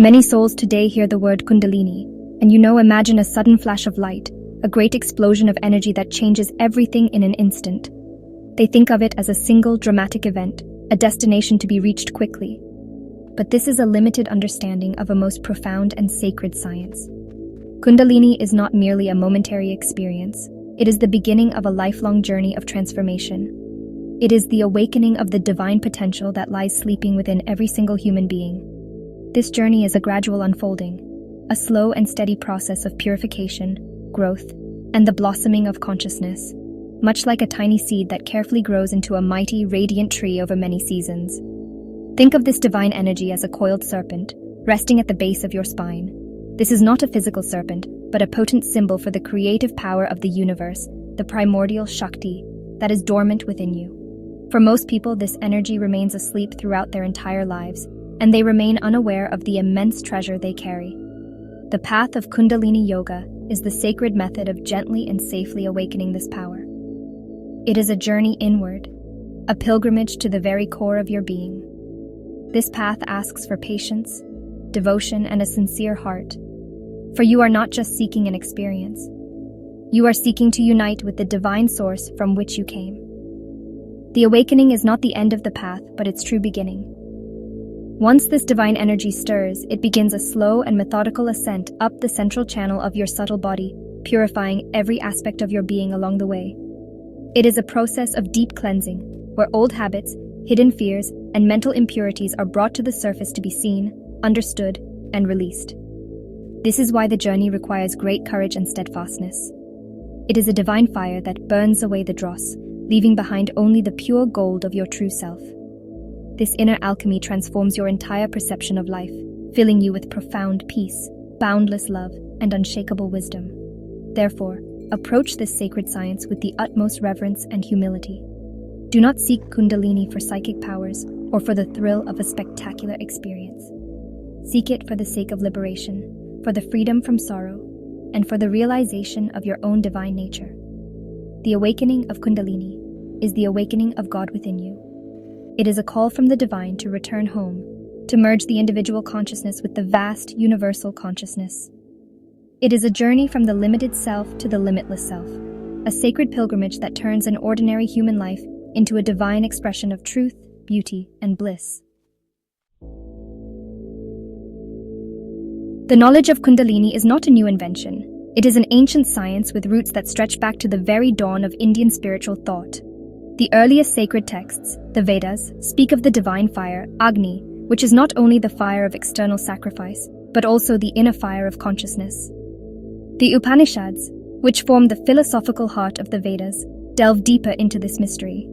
Many souls today hear the word Kundalini, and imagine a sudden flash of light, a great explosion of energy that changes everything in an instant. They think of it as a single dramatic event, a destination to be reached quickly. But this is a limited understanding of a most profound and sacred science. Kundalini is not merely a momentary experience. It is the beginning of a lifelong journey of transformation. It is the awakening of the divine potential that lies sleeping within every single human being. This journey is a gradual unfolding, a slow and steady process of purification, growth, and the blossoming of consciousness, much like a tiny seed that carefully grows into a mighty, radiant tree over many seasons. Think of this divine energy as a coiled serpent, resting at the base of your spine. This is not a physical serpent, but a potent symbol for the creative power of the universe, the primordial Shakti that is dormant within you. For most people, this energy remains asleep throughout their entire lives, and they remain unaware of the immense treasure they carry. The path of Kundalini Yoga is the sacred method of gently and safely awakening this power. It is a journey inward, a pilgrimage to the very core of your being. This path asks for patience, devotion, and a sincere heart, for you are not just seeking an experience. You are seeking to unite with the divine source from which you came. The awakening is not the end of the path, but its true beginning. Once this divine energy stirs, it begins a slow and methodical ascent up the central channel of your subtle body, purifying every aspect of your being along the way. It is a process of deep cleansing, where old habits, hidden fears, and mental impurities are brought to the surface to be seen, understood, and released. This is why the journey requires great courage and steadfastness. It is a divine fire that burns away the dross, leaving behind only the pure gold of your true self. This inner alchemy transforms your entire perception of life, filling you with profound peace, boundless love, and unshakable wisdom. Therefore, approach this sacred science with the utmost reverence and humility. Do not seek Kundalini for psychic powers or for the thrill of a spectacular experience. Seek it for the sake of liberation, for the freedom from sorrow, and for the realization of your own divine nature. The awakening of Kundalini is the awakening of God within you. It is a call from the divine to return home, to merge the individual consciousness with the vast universal consciousness. It is a journey from the limited self to the limitless self, a sacred pilgrimage that turns an ordinary human life into a divine expression of truth, beauty, and bliss. The knowledge of Kundalini is not a new invention. It is an ancient science with roots that stretch back to the very dawn of Indian spiritual thought. The earliest sacred texts, the Vedas, speak of the divine fire, Agni, which is not only the fire of external sacrifice, but also the inner fire of consciousness. The Upanishads, which form the philosophical heart of the Vedas, delve deeper into this mystery.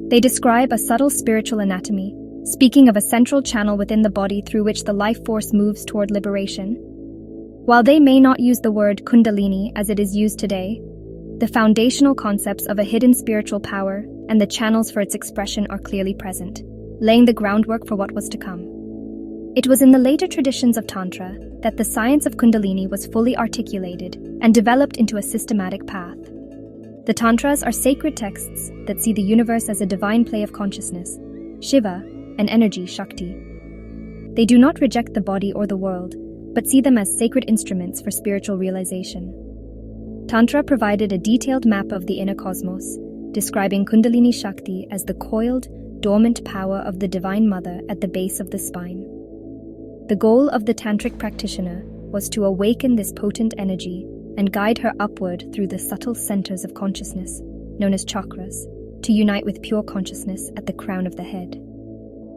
They describe a subtle spiritual anatomy, speaking of a central channel within the body through which the life force moves toward liberation. While they may not use the word Kundalini as it is used today, the foundational concepts of a hidden spiritual power and the channels for its expression are clearly present, laying the groundwork for what was to come. It was in the later traditions of Tantra that the science of Kundalini was fully articulated and developed into a systematic path. The Tantras are sacred texts that see the universe as a divine play of consciousness, Shiva, and energy, Shakti. They do not reject the body or the world, but see them as sacred instruments for spiritual realization. Tantra provided a detailed map of the inner cosmos, describing Kundalini Shakti as the coiled, dormant power of the Divine Mother at the base of the spine. The goal of the tantric practitioner was to awaken this potent energy and guide her upward through the subtle centers of consciousness, known as chakras, to unite with pure consciousness at the crown of the head.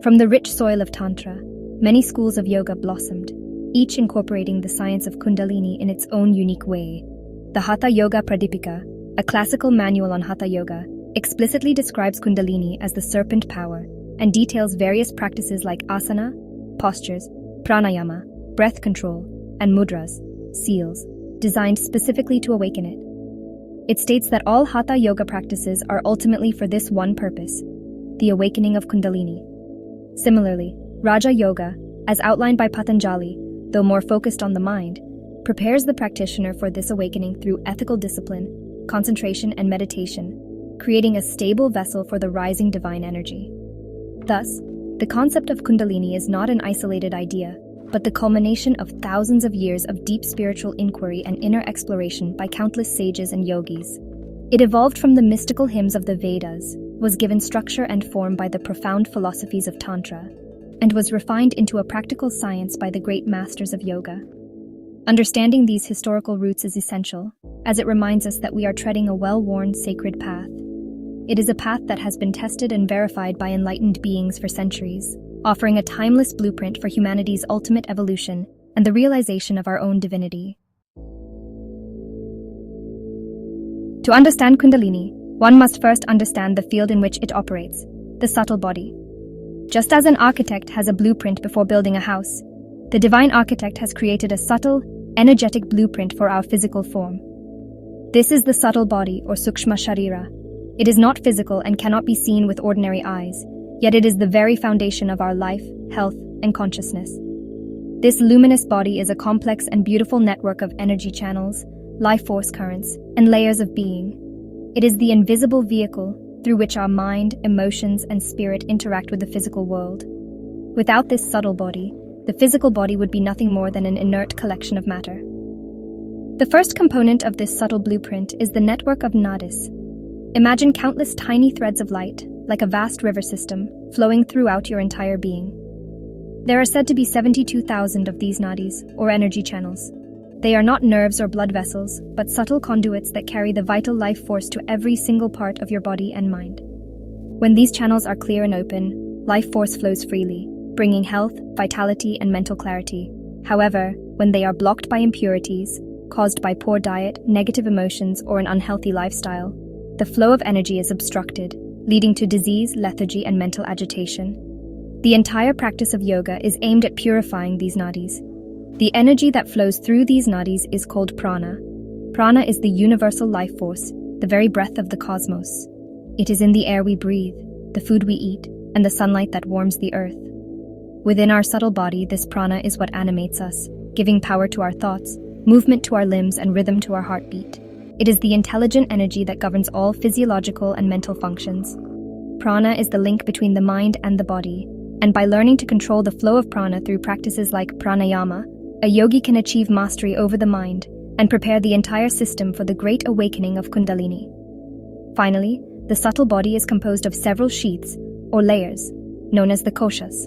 From the rich soil of Tantra, many schools of yoga blossomed, each incorporating the science of Kundalini in its own unique way. The Hatha Yoga Pradipika, a classical manual on Hatha Yoga, explicitly describes Kundalini as the serpent power and details various practices like asana, postures, pranayama, breath control, and mudras, seals, designed specifically to awaken it. It states that all Hatha Yoga practices are ultimately for this one purpose, the awakening of Kundalini. Similarly, Raja Yoga, as outlined by Patanjali, though more focused on the mind, prepares the practitioner for this awakening through ethical discipline, concentration, and meditation, creating a stable vessel for the rising divine energy. Thus, the concept of Kundalini is not an isolated idea, but the culmination of thousands of years of deep spiritual inquiry and inner exploration by countless sages and yogis. It evolved from the mystical hymns of the Vedas, was given structure and form by the profound philosophies of Tantra, and was refined into a practical science by the great masters of yoga. Understanding these historical roots is essential, as it reminds us that we are treading a well-worn sacred path. It is a path that has been tested and verified by enlightened beings for centuries, offering a timeless blueprint for humanity's ultimate evolution and the realization of our own divinity. To understand Kundalini, one must first understand the field in which it operates, the subtle body. Just as an architect has a blueprint before building a house, the divine architect has created a subtle, energetic blueprint for our physical form. This is the subtle body, or sukshma sharira. It is not physical and cannot be seen with ordinary eyes, yet it is the very foundation of our life, health, and consciousness. This luminous body is a complex and beautiful network of energy channels, life force currents, and layers of being. It is the invisible vehicle through which our mind, emotions, and spirit interact with the physical world. Without this subtle body, the physical body would be nothing more than an inert collection of matter. The first component of this subtle blueprint is the network of nadis. Imagine countless tiny threads of light, like a vast river system, flowing throughout your entire being. There are said to be 72,000 of these nadis, or energy channels. They are not nerves or blood vessels, but subtle conduits that carry the vital life force to every single part of your body and mind. When these channels are clear and open, life force flows freely, bringing health, vitality, and mental clarity. However, when they are blocked by impurities, caused by poor diet, negative emotions, or an unhealthy lifestyle, the flow of energy is obstructed, leading to disease, lethargy, and mental agitation. The entire practice of yoga is aimed at purifying these nadis. The energy that flows through these nadis is called prana. Prana is the universal life force, the very breath of the cosmos. It is in the air we breathe, the food we eat, and the sunlight that warms the earth. Within our subtle body, this prana is what animates us, giving power to our thoughts, movement to our limbs, and rhythm to our heartbeat. It is the intelligent energy that governs all physiological and mental functions. Prana is the link between the mind and the body, and by learning to control the flow of prana through practices like pranayama, a yogi can achieve mastery over the mind and prepare the entire system for the great awakening of Kundalini. Finally, the subtle body is composed of several sheaths, or layers, known as the koshas.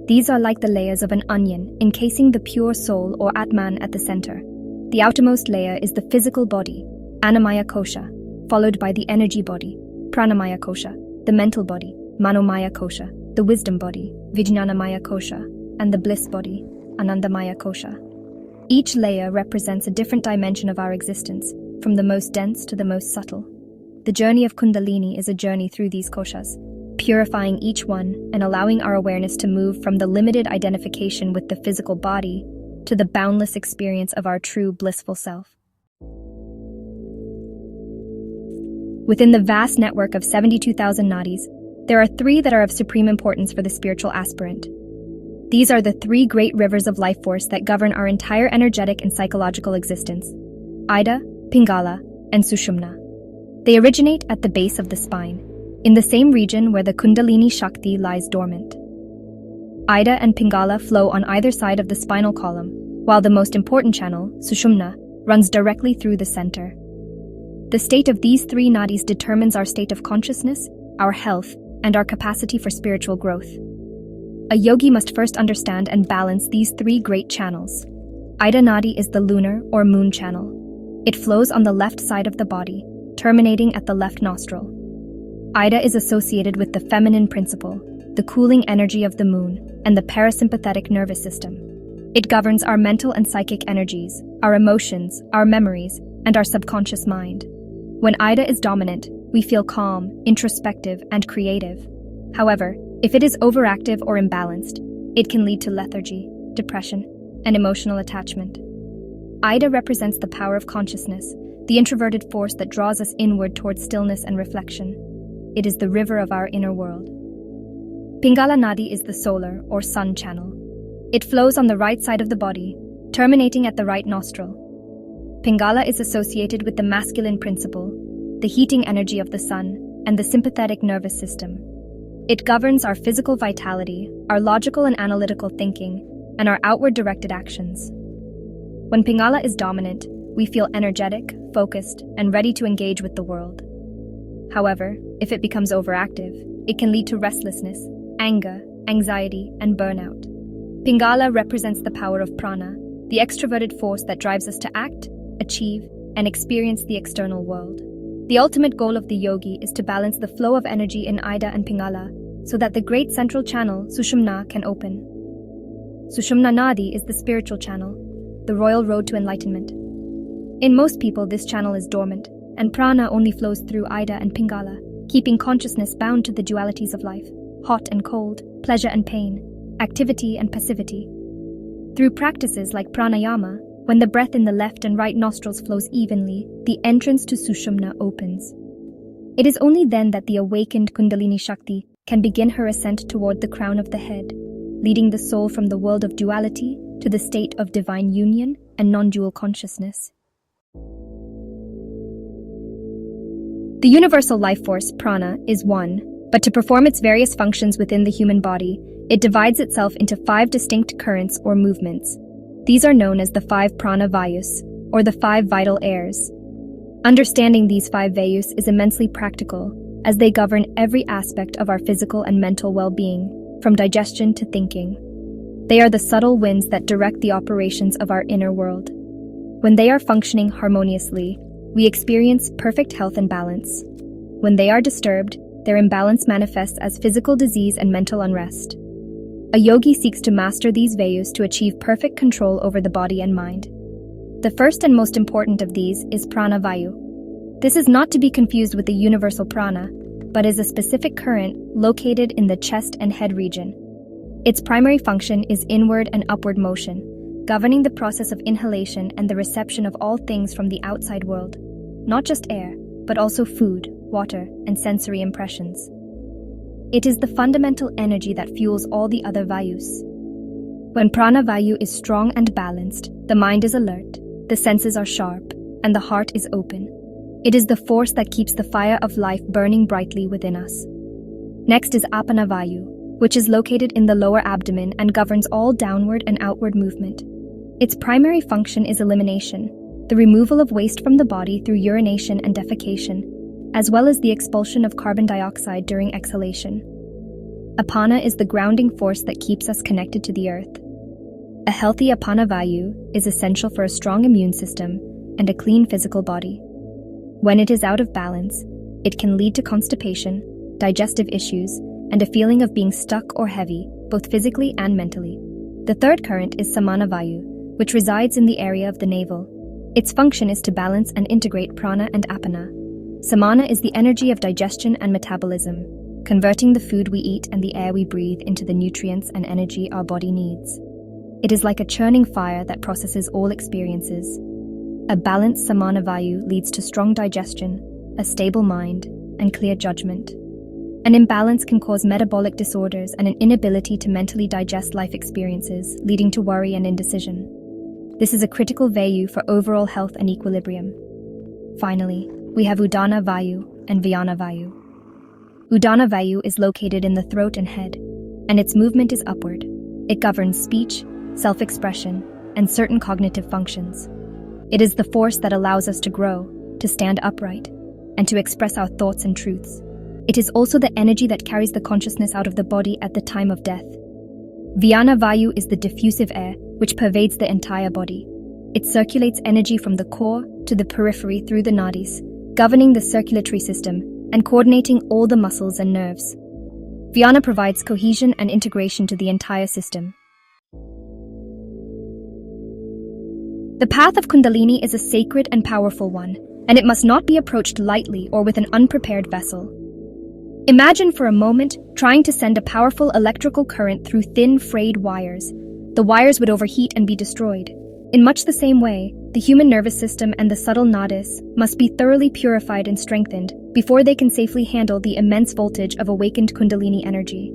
These are like the layers of an onion, encasing the pure soul or Atman at the center. The outermost layer is the physical body, Annamaya kosha, followed by the energy body, Pranamaya kosha, the mental body, Manomaya kosha, the wisdom body, Vijnanamaya kosha, and the bliss body, Anandamaya kosha. Each layer represents a different dimension of our existence, from the most dense to the most subtle. The journey of Kundalini is a journey through these koshas, purifying each one and allowing our awareness to move from the limited identification with the physical body to the boundless experience of our true blissful self. Within the vast network of 72,000 nadis, there are three that are of supreme importance for the spiritual aspirant. These are the three great rivers of life force that govern our entire energetic and psychological existence: Ida, Pingala, and Sushumna. They originate at the base of the spine, in the same region where the Kundalini Shakti lies dormant. Ida and Pingala flow on either side of the spinal column, while the most important channel, Sushumna, runs directly through the center. The state of these three nadis determines our state of consciousness, our health, and our capacity for spiritual growth. A yogi must first understand and balance these three great channels. Ida Nadi is the lunar or moon channel. It flows on the left side of the body, terminating at the left nostril. Ida is associated with the feminine principle, the cooling energy of the moon, and the parasympathetic nervous system. It governs our mental and psychic energies, our emotions, our memories, and our subconscious mind. When Ida is dominant, we feel calm, introspective, and creative. However, if it is overactive or imbalanced, it can lead to lethargy, depression, and emotional attachment. Ida represents the power of consciousness, the introverted force that draws us inward towards stillness and reflection. It is the river of our inner world. Pingala Nadi is the solar or sun channel. It flows on the right side of the body, terminating at the right nostril. Pingala is associated with the masculine principle, the heating energy of the sun, and the sympathetic nervous system. It governs our physical vitality, our logical and analytical thinking, and our outward-directed actions. When Pingala is dominant, we feel energetic, focused, and ready to engage with the world. However, if it becomes overactive, it can lead to restlessness, anger, anxiety, and burnout. Pingala represents the power of prana, the extroverted force that drives us to act, achieve, and experience the external world. The ultimate goal of the yogi is to balance the flow of energy in Ida and Pingala so that the great central channel, Sushumna, can open. Sushumna Nadi is the spiritual channel, the royal road to enlightenment. In most people, this channel is dormant, and prana only flows through Ida and Pingala, keeping consciousness bound to the dualities of life, hot and cold, pleasure and pain, activity and passivity. Through practices like pranayama, when the breath in the left and right nostrils flows evenly, the entrance to Sushumna opens. It is only then that the awakened Kundalini Shakti can begin her ascent toward the crown of the head, leading the soul from the world of duality to the state of divine union and non-dual consciousness. The universal life force, prana, is one, but to perform its various functions within the human body, it divides itself into 5 distinct currents or movements. These are known as the 5 prana vayus, or the 5 vital airs. Understanding these 5 vayus is immensely practical, as they govern every aspect of our physical and mental well-being, from digestion to thinking. They are the subtle winds that direct the operations of our inner world. When they are functioning harmoniously, we experience perfect health and balance. When they are disturbed, their imbalance manifests as physical disease and mental unrest. A yogi seeks to master these vayus to achieve perfect control over the body and mind. The first and most important of these is prana vayu. This is not to be confused with the universal prana, but is a specific current located in the chest and head region. Its primary function is inward and upward motion, governing the process of inhalation and the reception of all things from the outside world, not just air, but also food, water, and sensory impressions. It is the fundamental energy that fuels all the other vayus. When prana vayu is strong and balanced, the mind is alert, the senses are sharp, and the heart is open. It is the force that keeps the fire of life burning brightly within us. Next is apana vayu, which is located in the lower abdomen and governs all downward and outward movement. Its primary function is elimination, the removal of waste from the body through urination and defecation, as well as the expulsion of carbon dioxide during exhalation. Apana is the grounding force that keeps us connected to the earth. A healthy apana vayu is essential for a strong immune system and a clean physical body. When it is out of balance, it can lead to constipation, digestive issues, and a feeling of being stuck or heavy, both physically and mentally. The third current is samana vayu, which resides in the area of the navel. Its function is to balance and integrate prana and apana. Samana is the energy of digestion and metabolism, converting the food we eat and the air we breathe into the nutrients and energy our body needs. It is like a churning fire that processes all experiences. A balanced samana vayu leads to strong digestion, a stable mind, and clear judgment. An imbalance can cause metabolic disorders and an inability to mentally digest life experiences, leading to worry and indecision. This is a critical vayu for overall health and equilibrium. Finally, we have Udana Vayu and Vyana Vayu. Udana Vayu is located in the throat and head, and its movement is upward. It governs speech, self-expression, and certain cognitive functions. It is the force that allows us to grow, to stand upright, and to express our thoughts and truths. It is also the energy that carries the consciousness out of the body at the time of death. Vyana Vayu is the diffusive air which pervades the entire body. It circulates energy from the core to the periphery through the nadis, governing the circulatory system and coordinating all the muscles and nerves. Vyana provides cohesion and integration to the entire system. The path of Kundalini is a sacred and powerful one, and it must not be approached lightly or with an unprepared vessel. Imagine for a moment trying to send a powerful electrical current through thin, frayed wires. The wires would overheat and be destroyed. In much the same way, the human nervous system and the subtle nadis must be thoroughly purified and strengthened before they can safely handle the immense voltage of awakened Kundalini energy.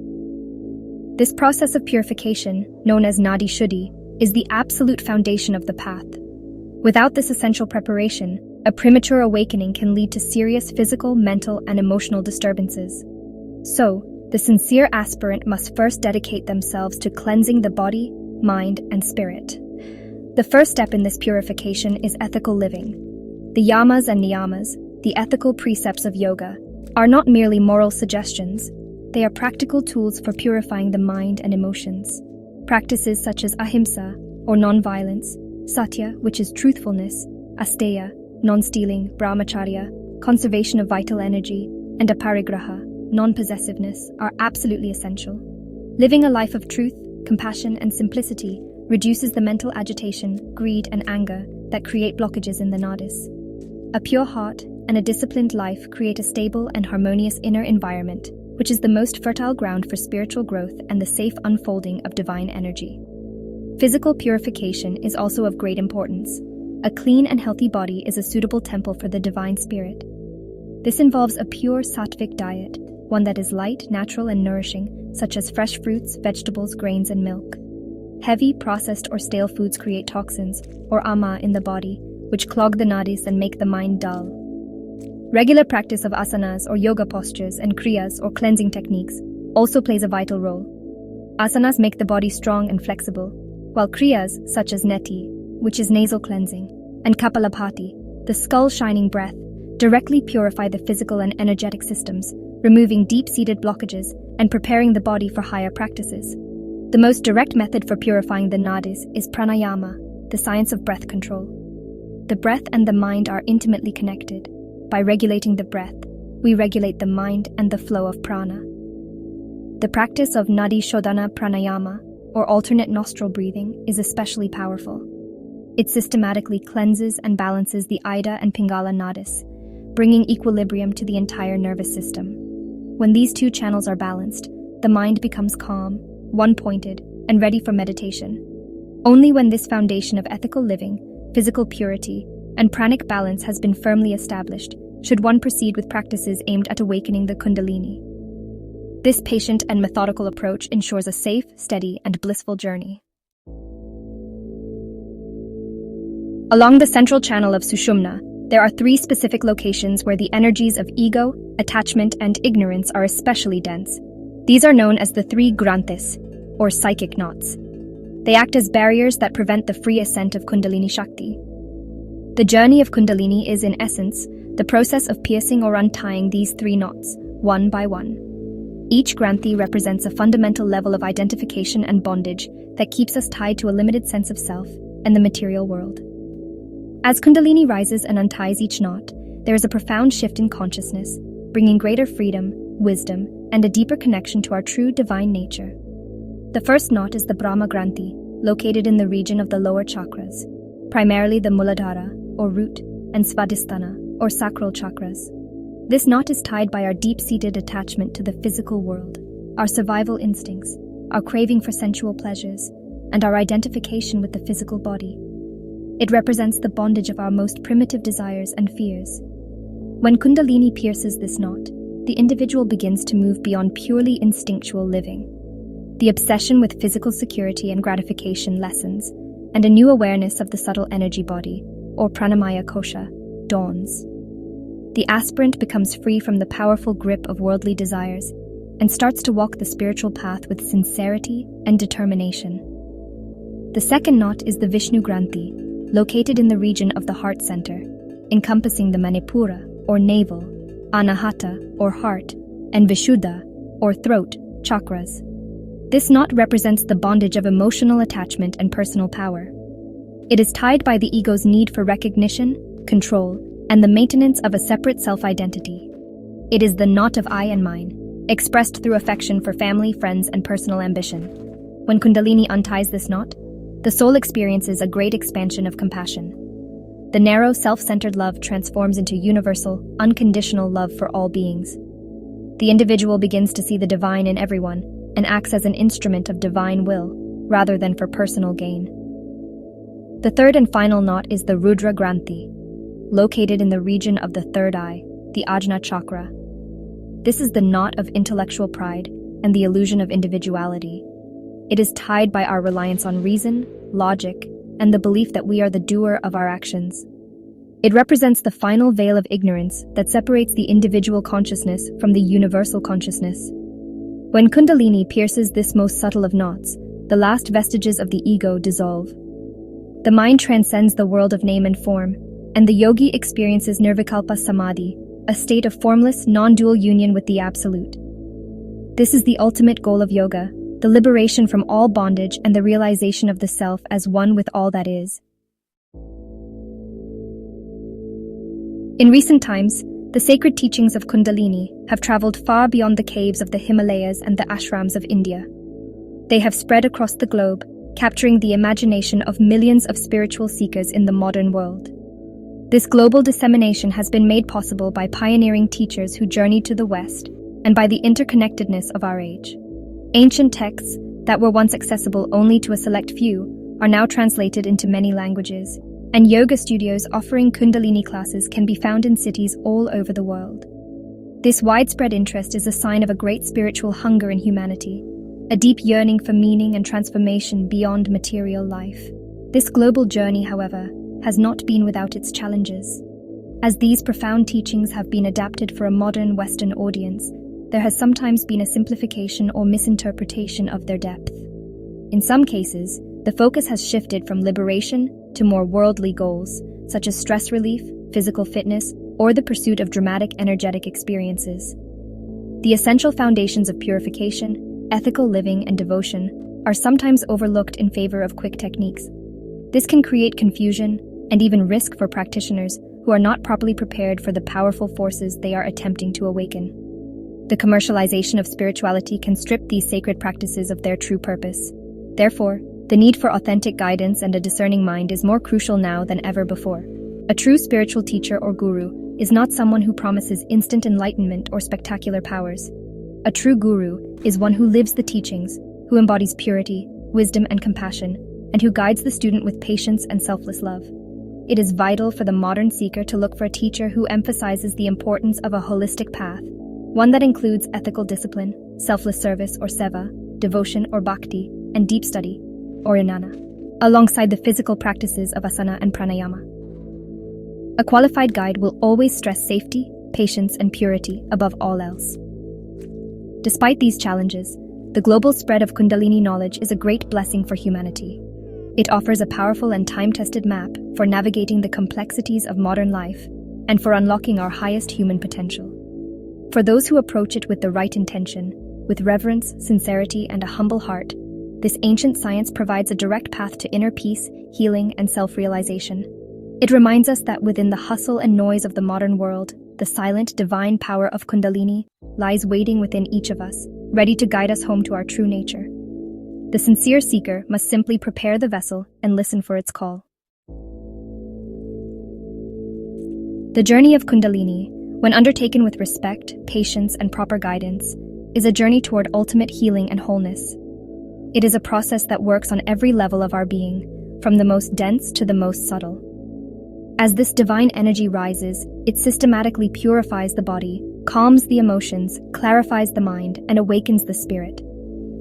This process of purification, known as nadi shuddhi, is the absolute foundation of the path. Without this essential preparation, a premature awakening can lead to serious physical, mental, and emotional disturbances. So, the sincere aspirant must first dedicate themselves to cleansing the body, mind, and spirit. The first step in this purification is ethical living. The yamas and niyamas, the ethical precepts of yoga, are not merely moral suggestions. They are practical tools for purifying the mind and emotions. Practices such as ahimsa, or non-violence, satya, which is truthfulness, asteya, non-stealing, brahmacharya, conservation of vital energy, and aparigraha, non-possessiveness, are absolutely essential. Living a life of truth, compassion, and simplicity reduces the mental agitation, greed, and anger that create blockages in the nadis. A pure heart and a disciplined life create a stable and harmonious inner environment, which is the most fertile ground for spiritual growth and the safe unfolding of divine energy. Physical purification is also of great importance. A clean and healthy body is a suitable temple for the divine spirit. This involves a pure sattvic diet, one that is light, natural, and nourishing, such as fresh fruits, vegetables, grains, and milk. Heavy, processed, or stale foods create toxins, or ama, in the body, which clog the nadis and make the mind dull. Regular practice of asanas or yoga postures and kriyas or cleansing techniques also plays a vital role. Asanas make the body strong and flexible, while kriyas such as neti, which is nasal cleansing, and kapalabhati, the skull-shining breath, directly purify the physical and energetic systems, removing deep-seated blockages and preparing the body for higher practices. The most direct method for purifying the nadis is pranayama, the science of breath control. The breath and the mind are intimately connected. By regulating the breath, we regulate the mind and the flow of prana. The practice of nadi shodhana pranayama, or alternate nostril breathing, is especially powerful. It systematically cleanses and balances the Ida and Pingala nadis, bringing equilibrium to the entire nervous system. When these two channels are balanced, the mind becomes calm, one-pointed, and ready for meditation. Only when this foundation of ethical living, physical purity, and pranic balance has been firmly established, should one proceed with practices aimed at awakening the Kundalini. This patient and methodical approach ensures a safe, steady, and blissful journey. Along the central channel of Sushumna, there are 3 specific locations where the energies of ego, attachment, and ignorance are especially dense. These are known as the 3 granthis, or psychic knots. They act as barriers that prevent the free ascent of Kundalini Shakti. The journey of Kundalini is, in essence, the process of piercing or untying these 3 knots, one by one. Each granthi represents a fundamental level of identification and bondage that keeps us tied to a limited sense of self and the material world. As Kundalini rises and unties each knot, there is a profound shift in consciousness, bringing greater freedom, wisdom, and a deeper connection to our true divine nature. The first knot is the Brahma Granthi, located in the region of the lower chakras, primarily the Muladhara, or root, and Svadhisthana, or sacral chakras. This knot is tied by our deep-seated attachment to the physical world, our survival instincts, our craving for sensual pleasures, and our identification with the physical body. It represents the bondage of our most primitive desires and fears. When Kundalini pierces this knot, the individual begins to move beyond purely instinctual living. The obsession with physical security and gratification lessens, and a new awareness of the subtle energy body, or pranamaya kosha, dawns. The aspirant becomes free from the powerful grip of worldly desires and starts to walk the spiritual path with sincerity and determination. The second knot is the Vishnu Granthi, located in the region of the heart center, encompassing the Manipura, or navel, Anahata, or heart, and Vishuddha, or throat, chakras. This knot represents the bondage of emotional attachment and personal power. It is tied by the ego's need for recognition, control, and the maintenance of a separate self-identity. It is the knot of I and mine, expressed through affection for family, friends, and personal ambition. When Kundalini unties this knot, the soul experiences a great expansion of compassion. The narrow, self-centered love transforms into universal, unconditional love for all beings. The individual begins to see the divine in everyone and acts as an instrument of divine will, rather than for personal gain. The third and final knot is the Rudra Granthi, located in the region of the third eye, the Ajna chakra. This is the knot of intellectual pride and the illusion of individuality. It is tied by our reliance on reason, logic, and the belief that we are the doer of our actions. It represents the final veil of ignorance that separates the individual consciousness from the universal consciousness. When Kundalini pierces this most subtle of knots, the last vestiges of the ego dissolve. The mind transcends the world of name and form, and the yogi experiences nirvikalpa samadhi, a state of formless, non-dual union with the Absolute. This is the ultimate goal of yoga, the liberation from all bondage and the realization of the self as one with all that is. In recent times, the sacred teachings of Kundalini have traveled far beyond the caves of the Himalayas and the ashrams of India. They have spread across the globe, capturing the imagination of millions of spiritual seekers in the modern world. This global dissemination has been made possible by pioneering teachers who journeyed to the West and by the interconnectedness of our age. Ancient texts that were once accessible only to a select few are now translated into many languages, and yoga studios offering Kundalini classes can be found in cities all over the world. This widespread interest is a sign of a great spiritual hunger in humanity, a deep yearning for meaning and transformation beyond material life. This global journey, however, has not been without its challenges. As these profound teachings have been adapted for a modern Western audience, there has sometimes been a simplification or misinterpretation of their depth. In some cases, the focus has shifted from liberation to more worldly goals, such as stress relief, physical fitness, or the pursuit of dramatic, energetic experiences. The essential foundations of purification, ethical living, and devotion are sometimes overlooked in favor of quick techniques. This can create confusion and even risk for practitioners who are not properly prepared for the powerful forces they are attempting to awaken. The commercialization of spirituality can strip these sacred practices of their true purpose. Therefore, the need for authentic guidance and a discerning mind is more crucial now than ever before. A true spiritual teacher or guru is not someone who promises instant enlightenment or spectacular powers. A true guru is one who lives the teachings, who embodies purity, wisdom, and compassion, and who guides the student with patience and selfless love. It is vital for the modern seeker to look for a teacher who emphasizes the importance of a holistic path, one that includes ethical discipline, selfless service or seva, devotion or bhakti, and deep study, or jnana, alongside the physical practices of asana and pranayama. A qualified guide will always stress safety, patience, and purity above all else. Despite these challenges, the global spread of Kundalini knowledge is a great blessing for humanity. It offers a powerful and time-tested map for navigating the complexities of modern life and for unlocking our highest human potential. For those who approach it with the right intention, with reverence, sincerity, and a humble heart, this ancient science provides a direct path to inner peace, healing, and self-realization. It reminds us that within the hustle and noise of the modern world, the silent, divine power of Kundalini lies waiting within each of us, ready to guide us home to our true nature. The sincere seeker must simply prepare the vessel and listen for its call. The journey of Kundalini, when undertaken with respect, patience, and proper guidance, is a journey toward ultimate healing and wholeness. It is a process that works on every level of our being, from the most dense to the most subtle. As this divine energy rises, it systematically purifies the body, calms the emotions, clarifies the mind, and awakens the spirit.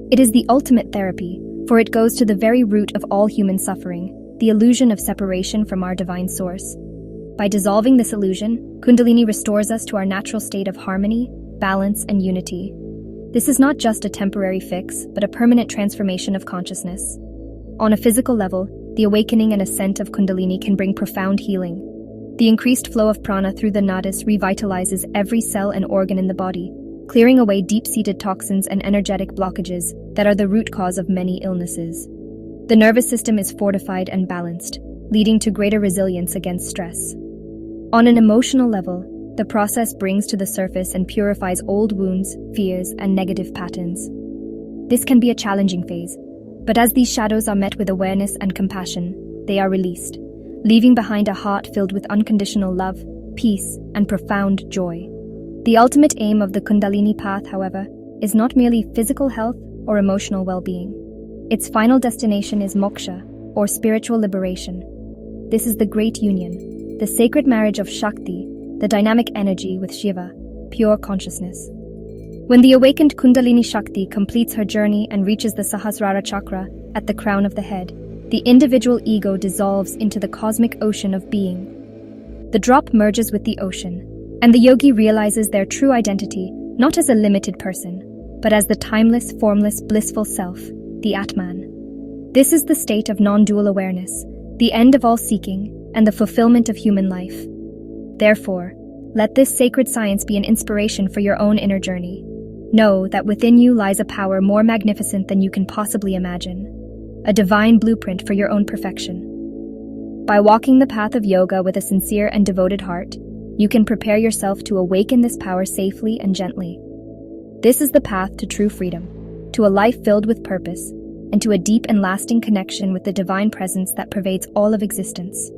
It is the ultimate therapy, for it goes to the very root of all human suffering, the illusion of separation from our divine source. By dissolving this illusion, Kundalini restores us to our natural state of harmony, balance, and unity. This is not just a temporary fix, but a permanent transformation of consciousness. On a physical level, the awakening and ascent of Kundalini can bring profound healing. The increased flow of prana through the nadis revitalizes every cell and organ in the body, clearing away deep-seated toxins and energetic blockages that are the root cause of many illnesses. The nervous system is fortified and balanced, leading to greater resilience against stress. On an emotional level, the process brings to the surface and purifies old wounds, fears, and negative patterns. This can be a challenging phase, but as these shadows are met with awareness and compassion, they are released, leaving behind a heart filled with unconditional love, peace, and profound joy. The ultimate aim of the Kundalini path, however, is not merely physical health or emotional well-being. Its final destination is moksha, or spiritual liberation. This is the great union, the sacred marriage of Shakti, the dynamic energy, with Shiva, pure consciousness. When the awakened Kundalini Shakti completes her journey and reaches the Sahasrara chakra at the crown of the head, the individual ego dissolves into the cosmic ocean of being. The drop merges with the ocean, and the yogi realizes their true identity not as a limited person, but as the timeless, formless, blissful self, the Atman. This is the state of non-dual awareness, the end of all seeking, and the fulfillment of human life. Therefore, let this sacred science be an inspiration for your own inner journey. Know that within you lies a power more magnificent than you can possibly imagine, a divine blueprint for your own perfection. By walking the path of yoga with a sincere and devoted heart, you can prepare yourself to awaken this power safely and gently. This is the path to true freedom, to a life filled with purpose, and to a deep and lasting connection with the divine presence that pervades all of existence.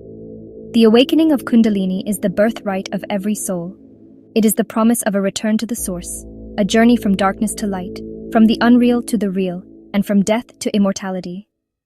The awakening of Kundalini is the birthright of every soul. It is the promise of a return to the source, a journey from darkness to light, from the unreal to the real, and from death to immortality.